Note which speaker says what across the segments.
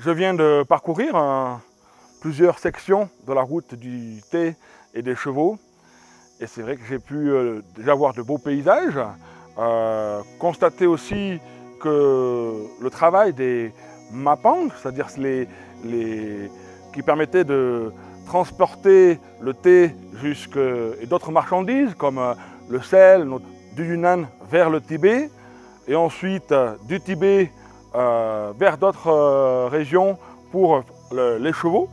Speaker 1: Je viens de parcourir plusieurs sections de la route du thé et des chevaux. Et c'est vrai que j'ai pu déjà voir de beaux paysages, constater aussi que le travail des mapang, c'est-à-dire qui permettaient de transporter le thé et d'autres marchandises comme le sel du Yunnan vers le Tibet et ensuite du Tibet vers d'autres régions pour les chevaux,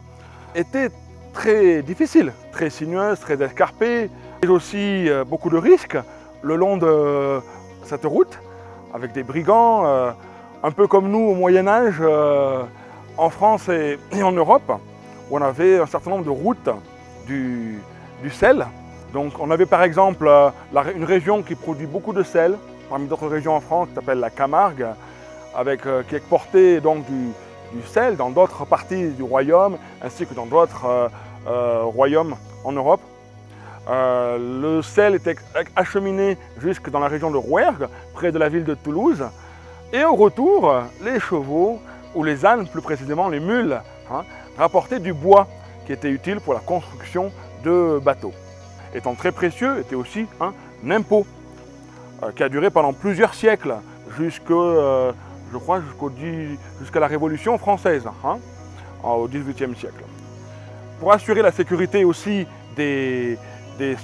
Speaker 1: était très difficile, très sinueuse, très escarpée. Il y a aussi beaucoup de risques le long de cette route, avec des brigands, un peu comme nous au Moyen-Âge, en France et en Europe, où on avait un certain nombre de routes du sel. Donc on avait par exemple une région qui produit beaucoup de sel, parmi d'autres régions en France, qui s'appelle la Camargue, qui exportait donc du sel dans d'autres parties du royaume, ainsi que dans d'autres royaumes en Europe. Le sel était acheminé jusque dans la région de Rouergue, près de la ville de Toulouse. Et au retour, les chevaux, ou les ânes plus précisément, les mules, rapportaient du bois qui était utile pour la construction de bateaux. Étant très précieux, était aussi un impôt qui a duré pendant plusieurs siècles, je crois jusqu'à la Révolution française, au XVIIIe siècle. Pour assurer la sécurité aussi des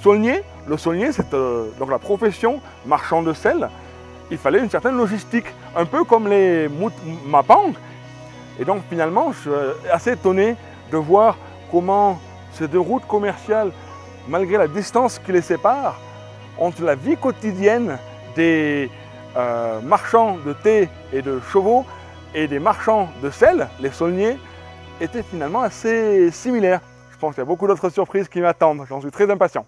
Speaker 1: saulniers, le saulnier c'est donc la profession marchand de sel, il fallait une certaine logistique, un peu comme les mapang. Et donc finalement, je suis assez étonné de voir comment ces deux routes commerciales, malgré la distance qui les sépare, entre la vie quotidienne des marchands de thé et de chevaux et des marchands de sel, les saulniers, étaient finalement assez similaires. Je pense qu'il y a beaucoup d'autres surprises qui m'attendent, j'en suis très impatient.